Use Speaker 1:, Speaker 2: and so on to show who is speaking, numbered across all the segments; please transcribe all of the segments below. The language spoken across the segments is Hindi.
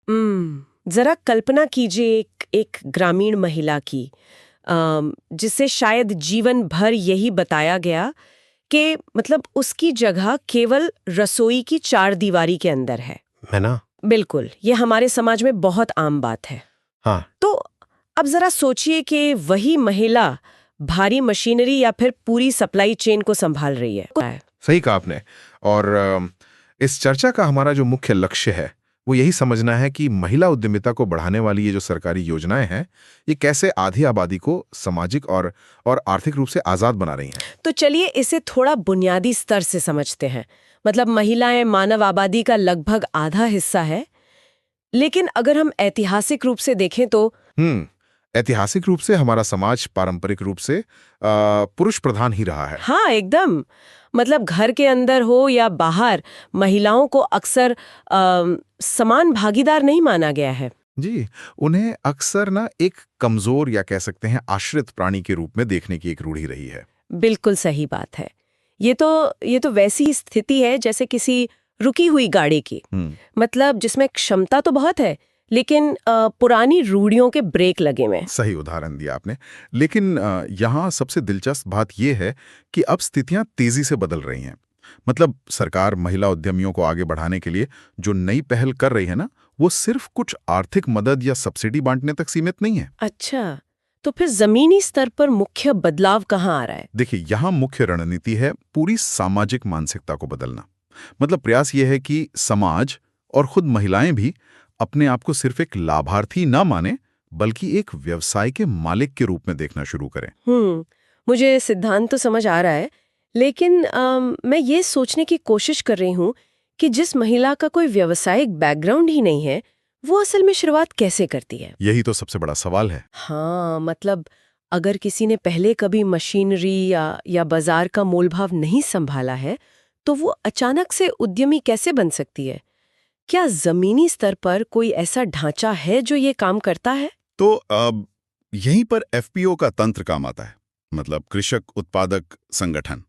Speaker 1: जरा कल्पना कीजिए एक ग्रामीण महिला की, जिसे शायद जीवन भर यही बताया गया कि मतलब उसकी जगह केवल रसोई की चार दीवारी के अंदर है
Speaker 2: ना?
Speaker 1: बिल्कुल, ये हमारे समाज में बहुत आम बात है।
Speaker 2: हाँ।
Speaker 1: तो अब जरा सोचिए कि वही महिला भारी मशीनरी या फिर पूरी सप्लाई चेन को संभाल रही है।
Speaker 2: सही कहा आपने। और इस चर्चा का हमारा जो मुख्य लक्ष्य है वो यही समझना है कि महिला उद्यमिता को बढ़ाने वाली ये जो सरकारी योजनाएं हैं, ये कैसे आधी आबादी को सामाजिक और आर्थिक रूप से आजाद बना रही हैं।
Speaker 1: तो चलिए इसे थोड़ा बुनियादी स्तर से समझते हैं। मतलब महिलाएं मानव आबादी का लगभग आधा हिस्सा है, लेकिन अगर हम ऐतिहासिक रूप से देखें तो
Speaker 2: ऐतिहासिक रूप से हमारा समाज पारंपरिक रूप से पुरुष प्रधान ही रहा है।
Speaker 1: हाँ, एकदम। मतलब घर के अंदर हो या बाहर, महिलाओं को अक्सर समान भागीदार नहीं माना गया है।
Speaker 2: जी, उन्हें अक्सर ना एक कमजोर या कह सकते हैं आश्रित प्राणी के रूप में देखने की एक रूढ़ी रही है।
Speaker 1: बिल्कुल सही बात है। ये तो वैसी स्थिति है जैसे किसी रुकी हुई गाड़ी की। मतलब जिसमें क्षमता तो बहुत है, लेकिन पुरानी रूढ़ियों के ब्रेक लगे हुए।
Speaker 2: सही उदाहरण दिया आपने। लेकिन यहाँ सबसे दिलचस्प बात यह है कि अब स्थितियां तेजी से बदल रही हैं। मतलब सरकार महिला उद्यमियों को आगे बढ़ाने के लिए जो नई पहल कर रही है ना, वो सिर्फ कुछ आर्थिक मदद या सब्सिडी बांटने तक सीमित नहीं है।
Speaker 1: अच्छा, तो फिर जमीनी स्तर पर मुख्य बदलाव कहाँ आ रहा है?
Speaker 2: देखिए, यहाँ मुख्य रणनीति है पूरी सामाजिक मानसिकता को बदलना। मतलब प्रयास यह है कि समाज और खुद महिलाएं भी अपने आप को सिर्फ एक लाभार्थी ना माने, बल्कि एक व्यवसाय के मालिक के रूप में देखना शुरू करें।
Speaker 1: मुझे सिद्धांत तो समझ आ रहा है, लेकिन मैं ये सोचने की कोशिश कर रही हूँ कि जिस महिला का कोई व्यावसायिक बैकग्राउंड ही नहीं है, वो असल में शुरुआत कैसे करती है?
Speaker 2: यही तो सबसे बड़ा सवाल है।
Speaker 1: हाँ, मतलब अगर किसी ने पहले कभी मशीनरी या बाजार का मोलभाव नहीं संभाला है, तो वो अचानक से उद्यमी कैसे बन सकती है? क्या जमीनी स्तर पर कोई ऐसा ढांचा है जो ये काम करता है?
Speaker 3: तो अब यहीं पर एफपीओ का तंत्र काम आता है, मतलब कृषक उत्पादक संगठन।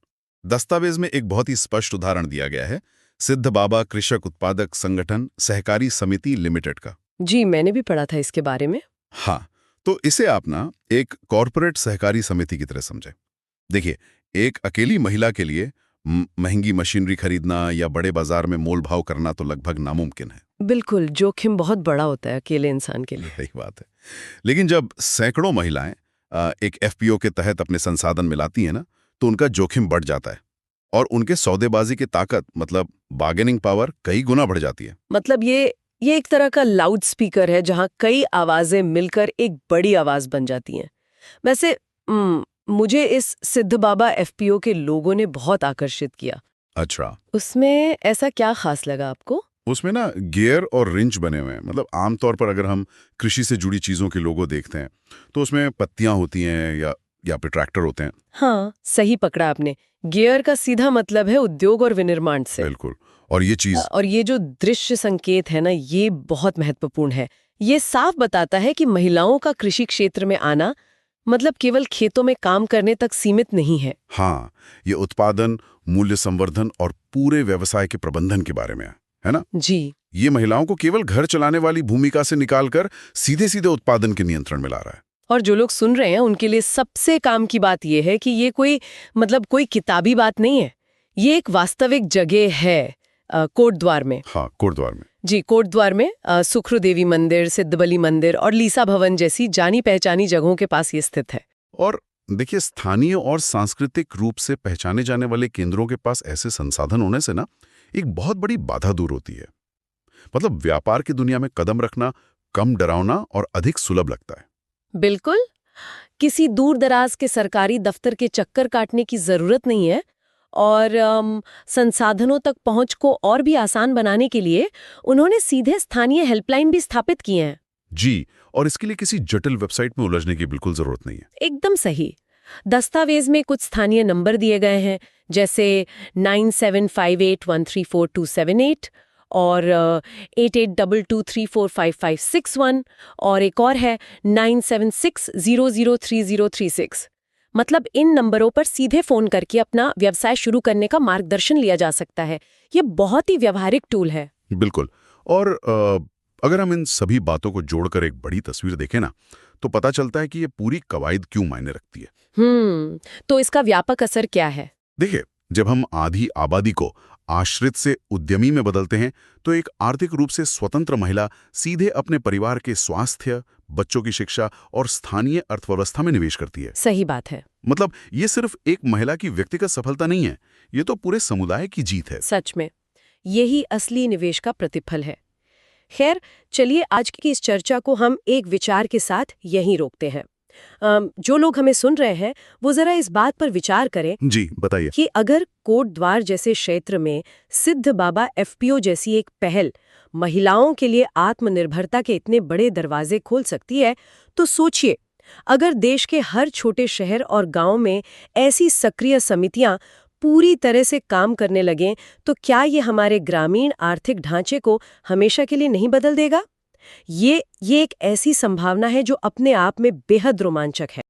Speaker 3: दस्तावेज में एक बहुत ही स्पष्ट उदाहरण दिया गया है, सिद्ध बाबा कृषक उत्पादक संगठन सहकारी समिति लिमिटेड का।
Speaker 1: जी, मैंने भी पढ़ा था इसके बारे में।
Speaker 3: हाँ, तो इसे आप ना एक कॉरपोरेट सहकारी समिति की तरह समझे। देखिए, एक अकेली महिला के लिए महंगी मशीनरी खरीदना या बड़े बाजार में मोल भाव करना तो लगभग नामुमकिन है।
Speaker 1: बिल्कुल, जोखिम बहुत बड़ा होता है अकेले इंसान के लिए।
Speaker 3: सही बात है। लेकिन जब सैकड़ों महिलाएं एक एफपीओ के तहत अपने संसाधन मिलाती हैं ना, तो उनका जोखिम बढ़ जाता है और उनके सौदेबाजी की ताकत, मतलब बार्गेनिंग पावर, कई गुना बढ़ जाती है।
Speaker 1: मतलब ये एक तरह का लाउड स्पीकर है जहां कई आवाजें मिलकर एक बड़ी आवाज बन जाती हैं। वैसे मुझे इस सिद्ध बाबा एफपीओ के लोगों ने बहुत आकर्षित किया।
Speaker 3: अच्छा,
Speaker 1: उसमें ऐसा क्या खास लगा आपको?
Speaker 3: उसमें ना गियर और रिंच बने हुए हैं। मतलब आमतौर पर अगर हम कृषि से जुड़ी चीजों के लोगो देखते हैं तो उसमें पत्तियां होती हैं या फिर ट्रैक्टर होते हैं।
Speaker 1: हाँ, सही पकड़ा आपने। गियर का सीधा मतलब है उद्योग और विनिर्माण से।
Speaker 3: बिल्कुल। और
Speaker 1: ये जो दृश्य संकेत है ना, ये बहुत महत्वपूर्ण है। ये साफ बताता है कि महिलाओं का कृषि क्षेत्र में आना मतलब केवल खेतों में काम करने तक सीमित नहीं है।
Speaker 3: हाँ, ये उत्पादन, मूल्य संवर्धन और पूरे व्यवसाय के प्रबंधन के बारे में है ना?
Speaker 1: जी।
Speaker 3: ये महिलाओं को केवल घर चलाने वाली भूमिका से निकालकर सीधे सीधे उत्पादन के नियंत्रण में ला रहा है।
Speaker 1: और जो लोग सुन रहे हैं उनके लिए सबसे काम की बात यह है कि ये कोई किताबी बात नहीं है। ये एक वास्तविक जगह है कोटद्वार में।
Speaker 3: हाँ, कोटद्वार में।
Speaker 1: जी, कोटद्वार में सुखरू देवी मंदिर, सिद्धबली मंदिर और लीसा भवन जैसी जानी पहचानी जगहों के पास ये स्थित है।
Speaker 3: और देखिए, स्थानीय और सांस्कृतिक रूप से पहचाने जाने वाले केंद्रों के पास ऐसे संसाधन होने से ना एक बहुत बड़ी बाधा दूर होती है। मतलब व्यापार की दुनिया में कदम रखना कम डरावना और अधिक सुलभ लगता है।
Speaker 1: बिल्कुल, किसी दूर दराज के सरकारी दफ्तर के चक्कर काटने की जरूरत नहीं है। और संसाधनों तक पहुंच को और भी आसान बनाने के लिए उन्होंने सीधे स्थानीय हेल्पलाइन भी स्थापित किए हैं।
Speaker 3: जी, और इसके लिए किसी जटिल वेबसाइट में उलझने की बिल्कुल जरूरत नहीं है।
Speaker 1: एकदम सही। दस्तावेज में कुछ स्थानीय नंबर दिए गए हैं, जैसे 9758134278 और 8822345561 और एक और है 9760030336। मतलब इन नंबरों पर सीधे फोन करके अपना व्यवसाय शुरू करने का मार्गदर्शन लिया जा सकता है। ये बहुत ही व्यावहारिक टूल है।
Speaker 3: बिल्कुल। और अगर हम इन सभी बातों को जोड़कर एक बड़ी तस्वीर देखें ना, तो पता चलता है कि ये पूरी कवायद क्यों मायने रखती है।
Speaker 1: तो इसका व्यापक असर क्या है?
Speaker 3: देखिए, जब हम आधी आबादी को आश्रित से उद्यमी में बदलते हैं, तो एक आर्थिक रूप से स्वतंत्र महिला सीधे अपने परिवार के स्वास्थ्य, बच्चों की शिक्षा और स्थानीय अर्थव्यवस्था में निवेश करती है।
Speaker 1: सही बात है।
Speaker 3: मतलब ये सिर्फ एक महिला की व्यक्तिगत सफलता नहीं है, ये तो पूरे समुदाय की जीत है।
Speaker 1: सच में यही असली निवेश का प्रतिफल है। खैर, चलिए आज की इस चर्चा को हम एक विचार के साथ यहीं रोकते हैं। जो लोग हमें सुन रहे हैं वो जरा इस बात पर विचार करें
Speaker 3: जी, बताइए।
Speaker 1: कि अगर कोट द्वार जैसे क्षेत्र में सिद्ध बाबा एफपीओ जैसी एक पहल महिलाओं के लिए आत्मनिर्भरता के इतने बड़े दरवाजे खोल सकती है, तो सोचिए अगर देश के हर छोटे शहर और गांव में ऐसी सक्रिय समितियां पूरी तरह से काम करने लगें, तो क्या ये हमारे ग्रामीण आर्थिक ढांचे को हमेशा के लिए नहीं बदल देगा? ये एक ऐसी संभावना है जो अपने आप में बेहद रोमांचक है।